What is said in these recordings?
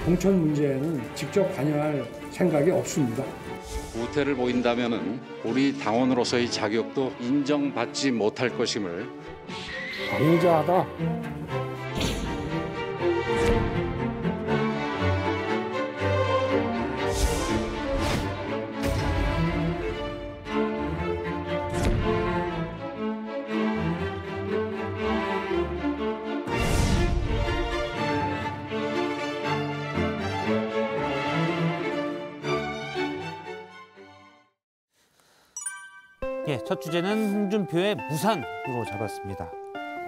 공천 문제에는 직접 관여할 생각이 없습니다. 우태를 보인다면은 우리 당원으로서의 자격도 인정받지 못할 것임을 방자하다. 예, 첫 주제는 홍준표의 무산으로 잡았습니다.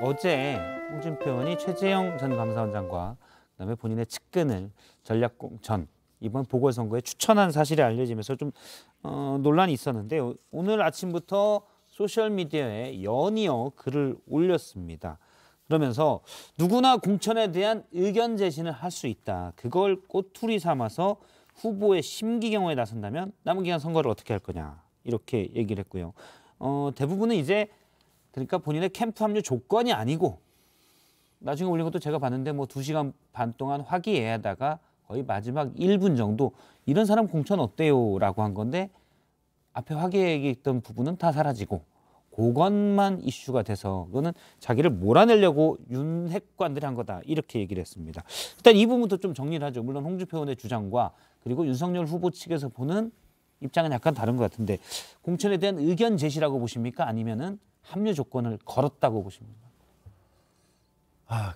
어제 홍준표 의원이 최재형 전 감사원장과 그다음에 본인의 측근을 전략공천 이번 보궐선거에 추천한 사실이 알려지면서 좀 논란이 있었는데 오늘 아침부터 소셜미디어에 연이어 글을 올렸습니다. 그러면서 누구나 공천에 대한 의견 제시는 할 수 있다. 그걸 꼬투리 삼아서 후보의 심기경호에 나선다면 남은 기간 선거를 어떻게 할 거냐. 이렇게 얘기를 했고요. 대부분은 이제 그러니까 본인의 캠프 합류 조건이 아니고 나중에 올린 것도 제가 봤는데 뭐 2시간 반 동안 화기애애하다가 거의 마지막 1분 정도 이런 사람 공천 어때요? 라고 한 건데 앞에 화기애애했던 부분은 다 사라지고 그것만 이슈가 돼서 그거는 자기를 몰아내려고 윤핵관들이 한 거다. 이렇게 얘기를 했습니다. 일단 이 부분부터 좀 정리를 하죠. 물론 홍준표 의원의 주장과 그리고 윤석열 후보 측에서 보는 입장은 약간 다른 것 같은데 공천에 대한 의견 제시라고 보십니까? 아니면은 합류 조건을 걸었다고 보십니까?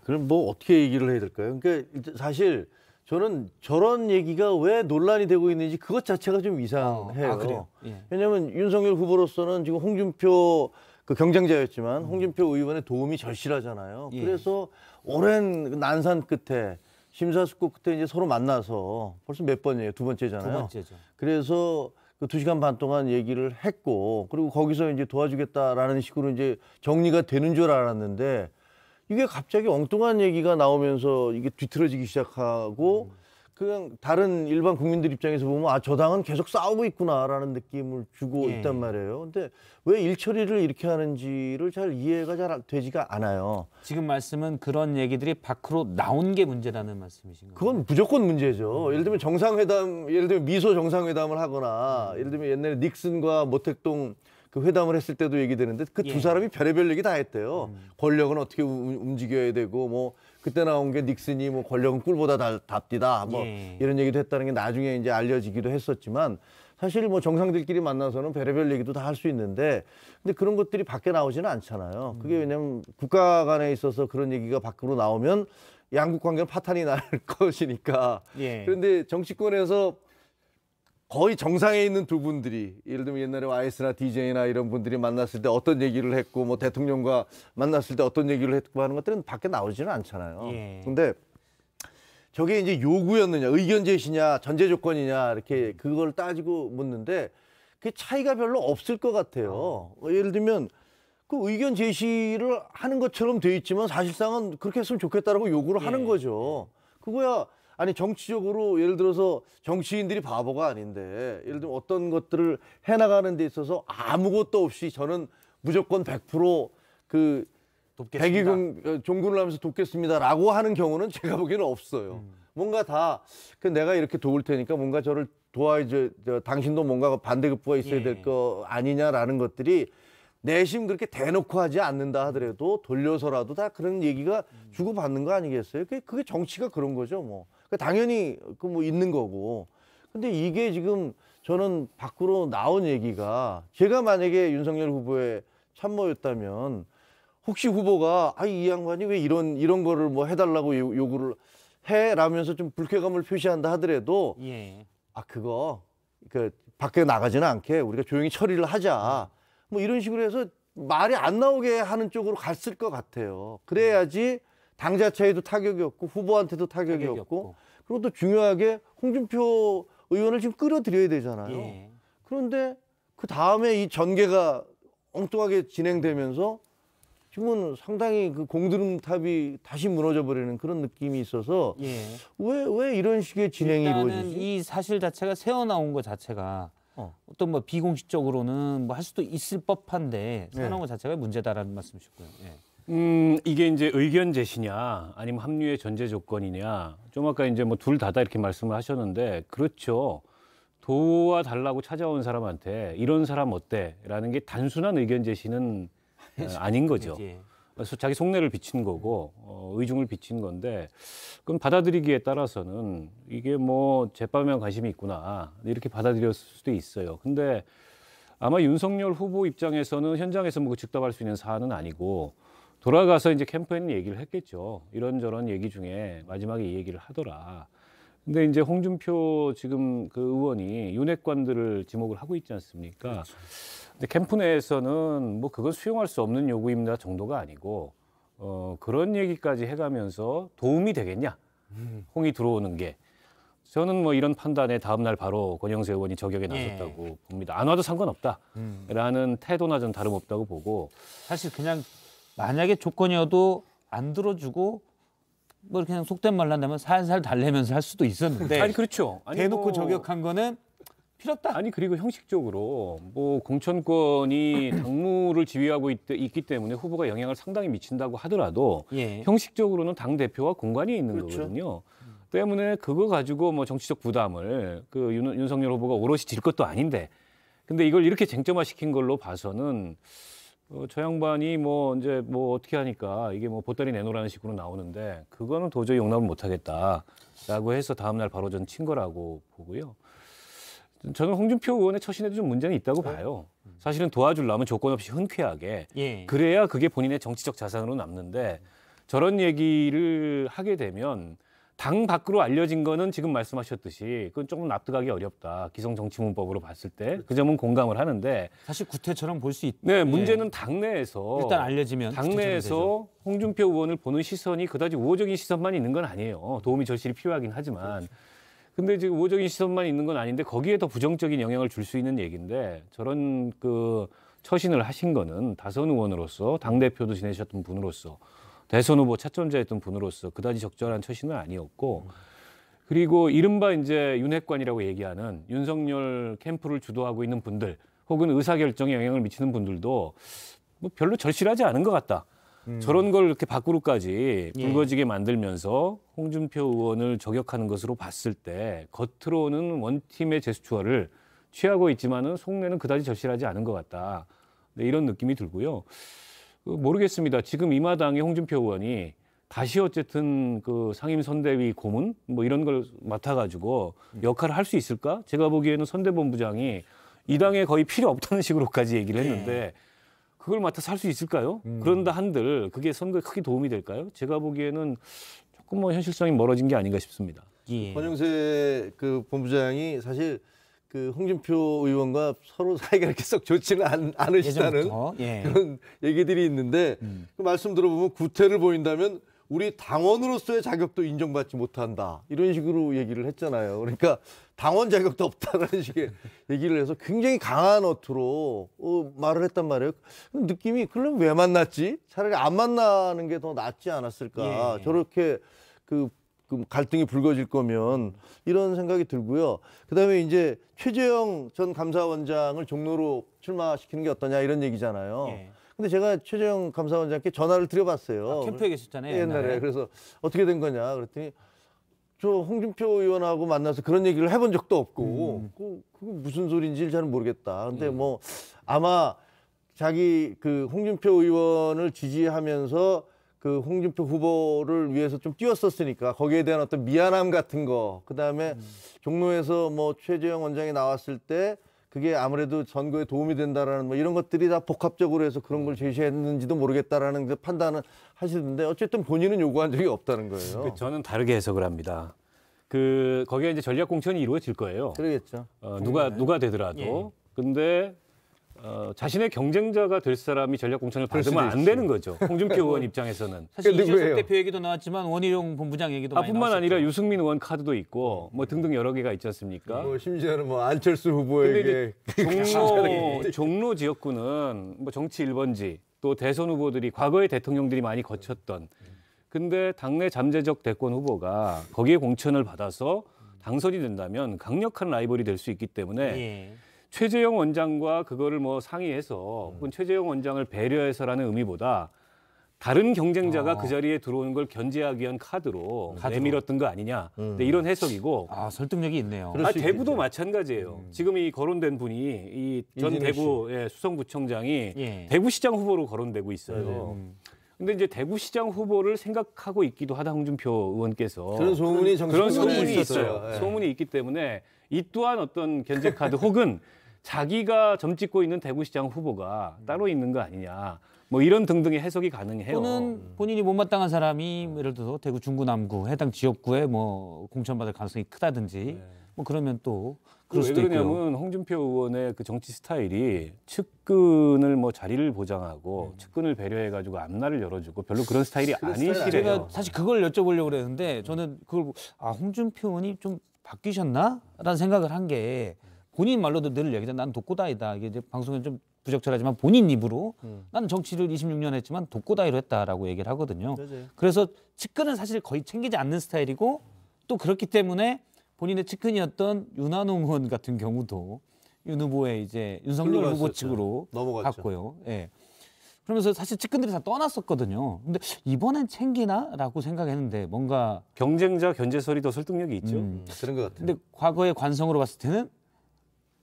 그럼 뭐 어떻게 얘기를 해야 될까요? 그러니까 사실 저는 저런 얘기가 왜 논란이 되고 있는지 그것 자체가 좀 이상해요. 그래요? 예. 왜냐하면 윤석열 후보로서는 지금 홍준표 그 경쟁자였지만 홍준표 의원의 도움이 절실하잖아요. 예. 그래서 오랜 난산 끝에 심사숙고 끝에 이제 서로 만나서 벌써 몇 번이에요? 2번째잖아요. 2번째죠. 그래서 그 2시간 반 동안 얘기를 했고 그리고 거기서 이제 도와주겠다라는 식으로 이제 정리가 되는 줄 알았는데 이게 갑자기 엉뚱한 얘기가 나오면서 이게 뒤틀어지기 시작하고 그냥 다른 일반 국민들 입장에서 보면 저 당은 계속 싸우고 있구나라는 느낌을 주고 있단 말이에요. 근데 왜 일처리를 이렇게 하는지를 잘 이해가 잘 되지가 않아요. 지금 말씀은 그런 얘기들이 밖으로 나온 게 문제라는 말씀이신가요? 그건 무조건 문제죠. 예를 들면 정상회담, 예를 들면 미소 정상회담을 하거나 예를 들면 옛날에 닉슨과 모택동 그 회담을 했을 때도 얘기되는데 그 두 사람이 별의별 얘기 다 했대요. 권력은 어떻게 움직여야 되고 뭐 그때 나온 게 닉슨이 뭐 권력은 꿀보다 답디다 뭐 이런 얘기도 했다는 게 나중에 이제 알려지기도 했었지만 사실 뭐 정상들끼리 만나서는 별의별 얘기도 다 할 수 있는데 근데 그런 것들이 밖에 나오지는 않잖아요. 그게 왜냐면 국가 간에 있어서 그런 얘기가 밖으로 나오면 양국 관계는 파탄이 날 것이니까. 그런데 정치권에서 거의 정상에 있는 두 분들이 예를 들면 옛날에 YS나 DJ나 이런 분들이 만났을 때 어떤 얘기를 했고 뭐 대통령과 만났을 때 어떤 얘기를 했고 하는 것들은 밖에 나오지는 않잖아요. 근데 저게 이제 요구였느냐, 의견 제시냐, 전제 조건이냐 이렇게 그걸 따지고 묻는데 그 차이가 별로 없을 것 같아요. 예를 들면 그 의견 제시를 하는 것처럼 돼 있지만 사실상은 그렇게 했으면 좋겠다라고 요구를 하는 거죠. 그거야 아니 정치적으로 예를 들어서 정치인들이 바보가 아닌데 예를 들면 어떤 것들을 해나가는 데 있어서 아무것도 없이 저는 무조건 100% 백의금 종군을 하면서 돕겠습니다라고 하는 경우는 제가 보기에는 없어요. 뭔가 다 내가 이렇게 도울 테니까 뭔가 저를 도와줘 당신도 뭔가 반대급부가 있어야 될 거 아니냐라는 것들이 내심 그렇게 대놓고 하지 않는다 하더라도 돌려서라도 다 그런 얘기가 주고받는 거 아니겠어요? 그게 정치가 그런 거죠, 뭐. 당연히 그 뭐 있는 거고. 근데 이게 지금 저는 밖으로 나온 얘기가 제가 만약에 윤석열 후보의 참모였다면 혹시 후보가 이 양반이 왜 이런 거를 뭐 해달라고 요구를 해라면서 좀 불쾌감을 표시한다 하더라도 그거 밖에 나가지는 않게 우리가 조용히 처리를 하자. 뭐 이런 식으로 해서 말이 안 나오게 하는 쪽으로 갔을 것 같아요. 그래야지 당 자체에도 타격이 없고 후보한테도 타격이 없고 그리고 또 중요하게 홍준표 의원을 지금 끌어들여야 되잖아요. 그런데 그 다음에 이 전개가 엉뚱하게 진행되면서 지금은 상당히 그 공드름탑이 다시 무너져 버리는 그런 느낌이 있어서 왜 이런 식의 진행이 이루어지지? 이 사실 자체가 새어나온 것 자체가 어떤 뭐 비공식적으로는 뭐 할 수도 있을 법한데 새어나온 것 자체가 문제다라는 말씀이셨고요. 이게 이제 의견 제시냐 아니면 합류의 전제 조건이냐 좀 아까 이제 뭐 둘 다다 이렇게 말씀을 하셨는데 그렇죠. 도와달라고 찾아온 사람한테 이런 사람 어때?라는 게 단순한 의견 제시는 아닌 거죠. 그래서 자기 속내를 비친 거고 의중을 비친 건데 그럼 받아들이기에 따라서는 이게 뭐 제빵에만 관심이 있구나 이렇게 받아들였을 수도 있어요. 근데 아마 윤석열 후보 입장에서는 현장에서 뭐 즉답할 수 있는 사안은 아니고 돌아가서 이제 캠프에는 얘기를 했겠죠. 이런저런 얘기 중에 마지막에 이 얘기를 하더라. 근데 이제 홍준표 지금 그 의원이 윤핵관들을 지목을 하고 있지 않습니까? 그렇죠. 근데 캠프 내에서는 뭐 그건 수용할 수 없는 요구입니다 정도가 아니고 그런 얘기까지 해가면서 도움이 되겠냐? 홍이 들어오는 게. 저는 뭐 이런 판단에 다음 날 바로 권영세 의원이 저격에 나섰다고 봅니다. 안 와도 상관없다라는 태도나 좀 다름없다고 보고 사실 그냥 만약에 조건이어도 안 들어주고 뭐 그냥 속된 말로 한다면 살살 달래면서 할 수도 있었는데 아니 그렇죠. 아니, 대놓고 뭐, 저격한 거는 필요 없다. 아니 그리고 형식적으로 뭐 공천권이 당무를 지휘하고 있기 때문에 후보가 영향을 상당히 미친다고 하더라도 형식적으로는 당 대표와 공관이 있는 거거든요. 때문에 그거 가지고 뭐 정치적 부담을 그 윤석열 후보가 오롯이 질 것도 아닌데 근데 이걸 이렇게 쟁점화시킨 걸로 봐서는 저 양반이 뭐 이제 뭐 어떻게 하니까 이게 뭐 보따리 내놓으라는 식으로 나오는데 그거는 도저히 용납을 못하겠다라고 해서 다음 날 바로 전 친 거라고 보고요. 저는 홍준표 의원의 처신에도 좀 문제는 있다고 봐요. 사실은 도와주려면 조건 없이 흔쾌하게 그래야 그게 본인의 정치적 자산으로 남는데 저런 얘기를 하게 되면 당 밖으로 알려진 거는 지금 말씀하셨듯이 그건 조금 납득하기 어렵다. 기성 정치문법으로 봤을 때 그 점은 공감을 하는데 사실 구태처럼 볼 수 있. 네, 문제는 당내에서 일단 알려지면 당내에서 홍준표 의원을 보는 시선이 그다지 우호적인 시선만 있는 건 아니에요. 도움이 절실히 필요하긴 하지만. 근데 지금 우호적인 시선만 있는 건 아닌데 거기에 더 부정적인 영향을 줄 수 있는 얘기인데 저런 그 처신을 하신 거는 다선 의원으로서 당대표도 지내셨던 분으로서 대선 후보 차점자였던 분으로서 그다지 적절한 처신은 아니었고 그리고 이른바 이제 윤핵관이라고 얘기하는 윤석열 캠프를 주도하고 있는 분들 혹은 의사결정에 영향을 미치는 분들도 뭐 별로 절실하지 않은 것 같다. 저런 걸 이렇게 밖으로까지 불거지게 만들면서 홍준표 의원을 저격하는 것으로 봤을 때 겉으로는 원팀의 제스처를 취하고 있지만은 속내는 그다지 절실하지 않은 것 같다. 네, 이런 느낌이 들고요. 모르겠습니다. 지금 이 마당에 홍준표 의원이 다시 어쨌든 그 상임선대위 고문 뭐 이런 걸 맡아가지고 역할을 할 수 있을까? 제가 보기에는 선대본부장이 이 당에 거의 필요 없다는 식으로까지 얘기를 했는데 그걸 맡아서 할 수 있을까요? 그런다 한들 그게 선거에 크게 도움이 될까요? 제가 보기에는 조금 뭐 현실성이 멀어진 게 아닌가 싶습니다. 권영세 그 본부장이 사실 그 홍준표 의원과 서로 사이가 이렇게 썩 좋지는 않으시다는 그런 얘기들이 있는데 그 말씀 들어보면 구태를 보인다면 우리 당원으로서의 자격도 인정받지 못한다 이런 식으로 얘기를 했잖아요. 그러니까 당원 자격도 없다라는 식의 얘기를 해서 굉장히 강한 어투로 말을 했단 말이에요. 느낌이 그럼 왜 만났지? 차라리 안 만나는 게 더 낫지 않았을까? 저렇게 그 갈등이 불거질 거면 이런 생각이 들고요. 그다음에 이제 최재형 전 감사원장을 종로로 출마시키는 게 어떠냐 이런 얘기잖아요. 근데 제가 최재형 감사원장께 전화를 드려봤어요. 캠프에 계셨잖아요. 옛날에. 그래서 어떻게 된 거냐 그랬더니 저 홍준표 의원하고 만나서 그런 얘기를 해본 적도 없고 그거 무슨 소리인지 잘 모르겠다. 근데 뭐 아마 자기 그 홍준표 의원을 지지하면서 그 홍준표 후보를 위해서 좀 뛰었었으니까 거기에 대한 어떤 미안함 같은 거 그다음에 종로에서 뭐 최재형 원장이 나왔을 때 그게 아무래도 선거에 도움이 된다라는 뭐 이런 것들이 다 복합적으로 해서 그런 걸 제시했는지도 모르겠다라는 그 판단을 하시던데 어쨌든 본인은 요구한 적이 없다는 거예요. 저는 다르게 해석을 합니다. 그 거기에 이제 전략 공천이 이루어질 거예요. 그러겠죠. 누가 되더라도. 근데 자신의 경쟁자가 될 사람이 전략 공천을 받으면 안 되는 거죠. 홍준표 의원 입장에서는. 사실 이준석 대표 얘기도 나왔지만 원희룡 본부장 얘기도 많이 뿐만 나왔었죠. 아니라 유승민 의원 카드도 있고 뭐 등등 여러 개가 있지 않습니까? 뭐 심지어는 뭐 안철수 후보에게 종로 지역구는 뭐 정치 1번지 또 대선 후보들이 과거의 대통령들이 많이 거쳤던 근데 당내 잠재적 대권 후보가 거기에 공천을 받아서 당선이 된다면 강력한 라이벌이 될 수 있기 때문에 최재형 원장과 그거를 뭐 상의해서 혹은 최재형 원장을 배려해서라는 의미보다 다른 경쟁자가 그 자리에 들어오는 걸 견제하기 위한 카드로 내밀었던 거 아니냐. 네, 이런 해석이고. 아, 설득력이 있네요. 그럴 수 대구도 있겠죠. 마찬가지예요. 지금 이 거론된 분이 이 전 이진우 대구 수성구청장이 예. 대구시장 후보로 거론되고 있어요. 근데 이제 대구시장 후보를 생각하고 있기도 하다 홍준표 의원께서 그런 소문이 그런 소문이 있었어요. 있어요. 예. 소문이 있기 때문에 이 또한 어떤 견제 카드 혹은 자기가 점찍고 있는 대구시장 후보가 따로 있는 거 아니냐. 뭐 이런 등등의 해석이 가능해요. 또는 본인이 못마땅한 사람이 예를 들어서 대구 중구 남구 해당 지역구에 뭐 공천받을 가능성이 크다든지 뭐 그러면 또 그럴 왜 수도 있고요. 그러냐면 홍준표 의원의 그 정치 스타일이 측근을 뭐 자리를 보장하고 측근을 배려해가지고 앞날을 열어주고 별로 그런 스타일이 제가 아니시래요. 사실 그걸 여쭤보려고 그랬는데 저는 그걸 홍준표 의원이 좀 바뀌셨나라는 생각을 한 게 본인 말로도 늘 얘기하잖아요. 난 독고다이다. 이게 이제 방송에 좀 부적절하지만 본인 입으로 나는 정치를 26년 했지만 독고다이로 했다라고 얘기를 하거든요. 맞아요. 그래서 측근은 사실 거의 챙기지 않는 스타일이고 또 그렇기 때문에 본인의 측근이었던 윤한홍 의원 같은 경우도 윤 후보의 이제 윤석열 후보 흘러갔었죠. 측으로 넘어갔죠. 갔고요. 예. 그러면서 사실 측근들이 다 떠났었거든요. 근데 이번엔 챙기나라고 생각했는데 뭔가 경쟁자 견제설이 더 설득력이 있죠. 그런 것 같아요. 근데 과거의 관성으로 봤을 때는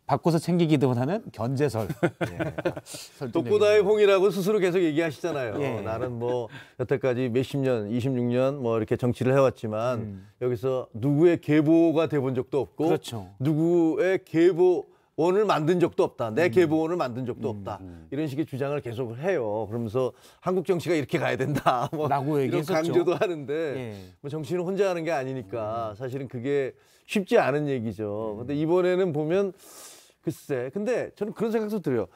바꿔서 챙기기보다는 견제설. 예. 독고다이 홍이라고 스스로 계속 얘기하시잖아요. 예. 나는 뭐 여태까지 몇십 년, 26년 뭐 이렇게 정치를 해왔지만 여기서 누구의 계보가 돼본 적도 없고 그렇죠. 누구의 계보원을 만든 적도 없다. 내 계보원을 만든 적도 없다. 이런 식의 주장을 계속 해요. 그러면서 한국 정치가 이렇게 가야 된다. 뭐 라고 이런 얘기했었죠. 강조도 하는데 예. 뭐 정치는 혼자 하는 게 아니니까 사실은 그게 쉽지 않은 얘기죠. 근데 이번에는 보면 글쎄, 근데 저는 그런 생각도 들어요.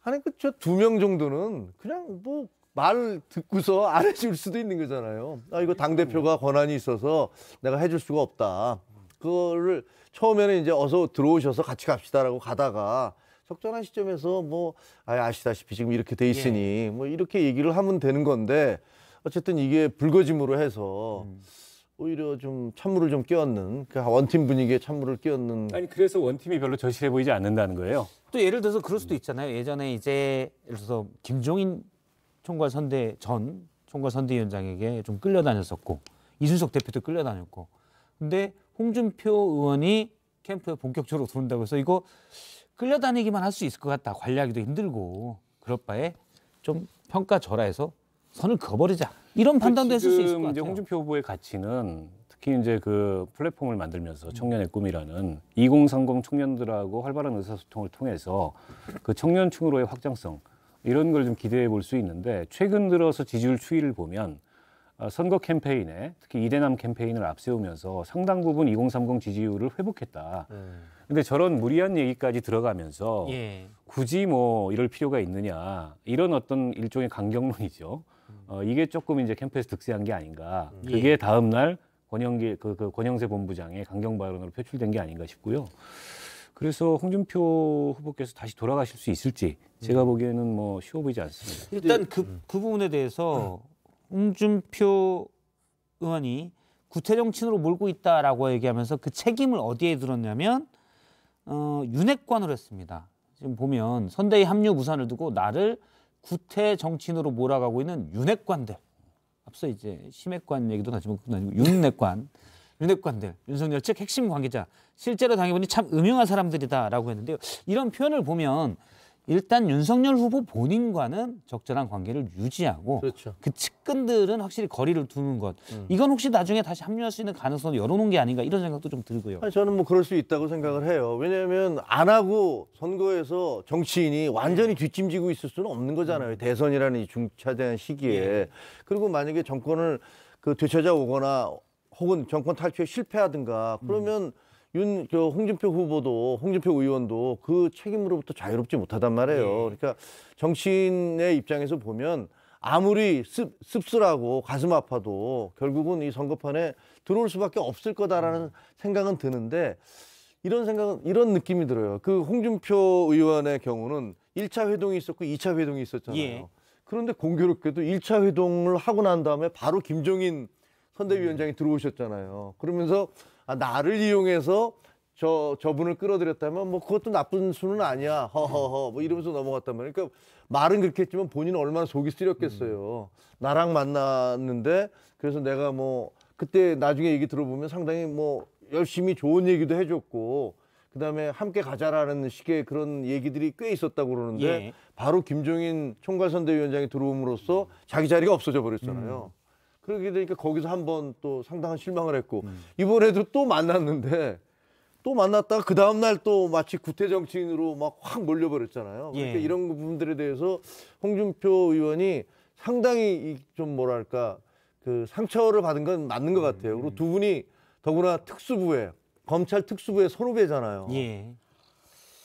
아니, 저 2명 정도는 그냥 뭐 말 듣고서 안 해줄 수도 있는 거잖아요. 아, 이거 당대표가 권한이 있어서 내가 해줄 수가 없다. 그거를 처음에는 이제 어서 들어오셔서 같이 갑시다라고 가다가 적절한 시점에서 뭐 아시다시피 지금 이렇게 돼 있으니 뭐 이렇게 얘기를 하면 되는 건데 어쨌든 이게 불거짐으로 해서 오히려 좀 찬물을 좀 끼얹는 그 원팀 분위기에 찬물을 끼얹는 아니 그래서 원팀이 별로 절실해 보이지 않는다는 거예요. 또 예를 들어서 그럴 수도 있잖아요. 예전에 이제 예를 들어서 김종인 전 총괄선대위원장에게 좀 끌려다녔었고 이준석 대표도 끌려다녔고 근데 홍준표 의원이 캠프에 본격적으로 들어온다고 해서 이거 끌려다니기만 할 수 있을 것 같다. 관리하기도 힘들고 그럴 바에 좀 평가절하해서 선을 그어버리자. 이런 판단도 했을 수 있을 것 지금 이제 같아요. 홍준표 후보의 가치는 특히 이제 그 플랫폼을 만들면서 청년의 꿈이라는 2030 청년들하고 활발한 의사소통을 통해서 그 청년층으로의 확장성 이런 걸 좀 기대해 볼 수 있는데 최근 들어서 지지율 추이를 보면 선거 캠페인에 특히 이대남 캠페인을 앞세우면서 상당 부분 2030 지지율을 회복했다. 근데 저런 무리한 얘기까지 들어가면서 예. 굳이 뭐 이럴 필요가 있느냐 이런 어떤 일종의 강경론이죠. 이게 조금 이제 캠프에서 득세한 게 아닌가. 그게 다음 날 권영세 본부장의 강경 발언으로 표출된 게 아닌가 싶고요. 그래서 홍준표 후보께서 다시 돌아가실 수 있을지 제가 보기에는 뭐 쉬워 보이지 않습니다. 일단 그 부분에 대해서 홍준표 의원이 구태정치인으로 몰고 있다라고 얘기하면서 그 책임을 어디에 들었냐면 윤핵관으로 했습니다. 지금 보면 선대위 합류 무산을 두고 나를 구태정치인으로 몰아가고 있는 윤핵관들. 앞서 이제 심핵관 얘기도 나지만 윤핵관들, 윤석열 측 핵심 관계자, 실제로 당해보니 참 음흉한 사람들이다라고 했는데요. 이런 표현을 보면 일단 윤석열 후보 본인과는 적절한 관계를 유지하고 그렇죠. 그 측근들은 확실히 거리를 두는 것. 이건 혹시 나중에 다시 합류할 수 있는 가능성을 열어놓은 게 아닌가 이런 생각도 좀 들고요. 아니, 저는 뭐 그럴 수 있다고 생각을 해요. 왜냐하면 안 하고 선거에서 정치인이 완전히 뒷짐지고 있을 수는 없는 거잖아요. 대선이라는 이 중차대한 시기에. 그리고 만약에 정권을 되찾아오거나 혹은 정권 탈취에 실패하든가 그러면 홍준표 후보도 홍준표 의원도 그 책임으로부터 자유롭지 못하단 말이에요. 그러니까 정치인의 입장에서 보면 아무리 씁쓸하고 가슴 아파도 결국은 이 선거판에 들어올 수밖에 없을 거다라는 생각은 드는데 이런 느낌이 들어요. 그 홍준표 의원의 경우는 1차 회동이 있었고 2차 회동이 있었잖아요. 예. 그런데 공교롭게도 1차 회동을 하고 난 다음에 바로 김종인 선대위원장이 들어오셨잖아요. 그러면서 나를 이용해서 저분을 끌어들였다면 뭐 그것도 나쁜 수는 아니야. 허허허 뭐 이러면서 넘어갔단 말이에요. 그러니까 말은 그렇게 했지만 본인은 얼마나 속이 쓰렸겠어요. 나랑 만났는데 그래서 내가 뭐 그때 나중에 얘기 들어보면 상당히 뭐 열심히 좋은 얘기도 해줬고 그다음에 함께 가자라는 식의 그런 얘기들이 꽤 있었다고 그러는데 예. 바로 김종인 총괄선대위원장이 들어옴으로써 자기 자리가 없어져 버렸잖아요. 그러게 되니까 거기서 한번 또 상당한 실망을 했고 이번에도 또 만났는데 또 만났다가 그 다음 날 또 마치 구태 정치인으로 막 확 몰려버렸잖아요. 그러니까 예. 이런 부분들에 대해서 홍준표 의원이 상당히 좀 뭐랄까 그 상처를 받은 건 맞는 것 같아요. 그리고 두 분이 더구나 특수부에 검찰 특수부의 선후배잖아요. 예.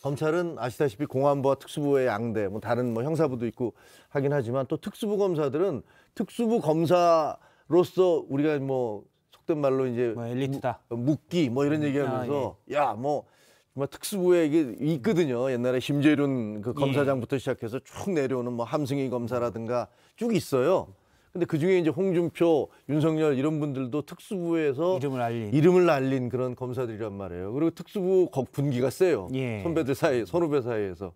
검찰은 아시다시피 공안부와 특수부의 양대, 뭐 다른 뭐 형사부도 있고 하긴 하지만 또 특수부 검사들은 특수부 검사로서 우리가 뭐 속된 말로 이제 뭐 엘리트다. 묵기 뭐 이런 얘기하면서 야 뭐 정말 특수부에 이게 있거든요. 옛날에 심재륜 그 검사장부터 시작해서 쭉 내려오는 뭐 함승희 검사라든가 쭉 있어요. 근데 그 중에 이제 홍준표, 윤석열 이런 분들도 특수부에서 이름을 날린 그런 검사들이란 말이에요. 그리고 특수부 분기가 세요. 예. 선배들 사이, 선후배 사이에서.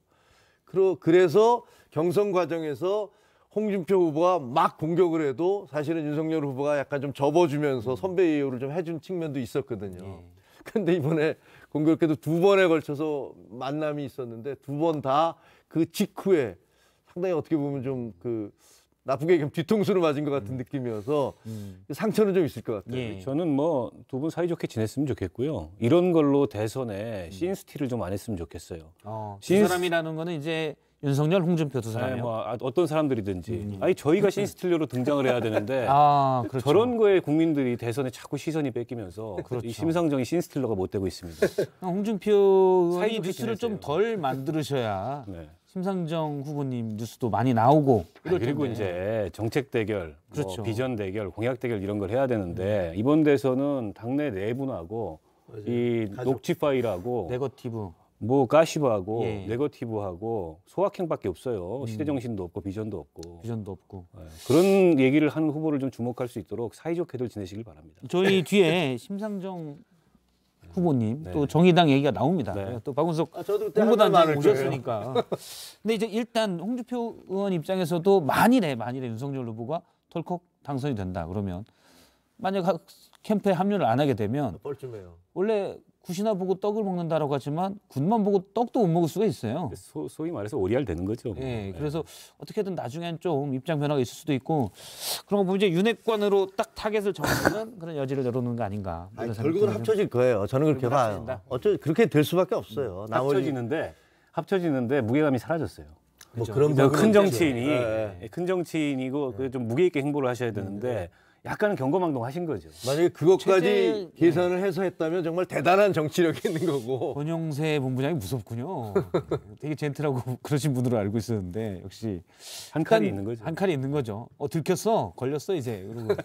그래서 경선 과정에서 홍준표 후보가 막 공격을 해도 사실은 윤석열 후보가 약간 좀 접어주면서 선배 예우를 좀 해준 측면도 있었거든요. 근데 이번에 공교롭게도 2번에 걸쳐서 만남이 있었는데 2번 다 그 직후에 상당히 어떻게 보면 좀 그 나쁘게 얘기하면 뒤통수를 맞은 것 같은 느낌이어서 상처는 좀 있을 것 같아요. 예. 저는 뭐 두 분 사이좋게 지냈으면 좋겠고요. 이런 걸로 대선에 씬스틸을 좀 안 했으면 좋겠어요. 두 사람이라는 거는 이제 윤석열, 홍준표 두 사람이요. 네, 뭐 어떤 사람들이든지. 아니 저희가 씬스틸러로 등장을 해야 되는데 아, 그렇죠. 저런 거에 국민들이 대선에 자꾸 시선이 뺏기면서 그렇죠. 이 심상정이 씬스틸러가 못 되고 있습니다. 홍준표 의원이 사이좋게 뉴스를 지내세요. 좀 덜 만들으셔야 네. 심상정 후보님 뉴스도 많이 나오고 이럴 그리고 텐데. 이제 정책 대결, 그렇죠. 뭐 비전 대결, 공약 대결 이런 걸 해야 되는데 이번 대선은 당내 내분하고 이 녹취 파일하고 네거티브. 뭐 가시브하고 예. 네거티브하고 소확행밖에 없어요. 시대 정신도 없고 비전도 없고. 비전도 없고. 네. 그런 얘기를 하는 후보를 좀 주목할 수 있도록 사이좋게들 지내시길 바랍니다. 저희 뒤에 심상정 후보님 네. 또 정의당 얘기가 나옵니다. 네. 또 박은석 저도 그때 홍보단장 할 말 오셨으니까. 근데 이제 일단 홍준표 의원 입장에서도 만일에 윤석열 후보가 덜컥 당선이 된다 그러면 만약 캠프에 합류를 안 하게 되면 뻘쭘해요. 원래 굿이나 보고 떡을 먹는다라고 하지만 굿만 보고 떡도 못 먹을 수가 있어요. 소위 말해서 오리알 되는 거죠. 예, 그래서 어떻게든 나중엔 좀 입장 변화가 있을 수도 있고 그런 거 보면 이제 윤핵관으로 딱 타겟을 정하는 그런 여지를 열어놓는 거 아닌가. 이런 아니, 생각이 결국은 들어요. 합쳐질 거예요. 저는 그렇게 결국은 봐요. 합쳐진다. 어쩌 그렇게 될 수밖에 없어요. 나머지 합쳐지는데 무게감이 사라졌어요. 뭐 그런 큰 부분은 정치인이 네. 큰 정치인이고 그 좀 무게 있게 행보를 하셔야 되는데 약간은 경거망동하신 거죠. 만약에 그것까지 최재- 계산을 해서 했다면 정말 대단한 정치력이 있는 거고. 권영세 본부장이 무섭군요. 되게 젠틀하고 그러신 분으로 알고 있었는데 역시 한 칼이 일단 있는 거죠. 한 칼이 있는 거죠. 들켰어, 걸렸어 이제. 그리고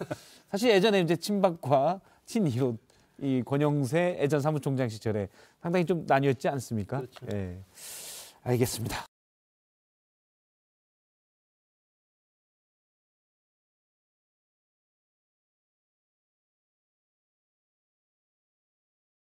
사실 예전에 이제 친박과 친이로 이 권영세 예전 사무총장 시절에 상당히 좀 나뉘었지 않습니까? 예, 알겠습니다.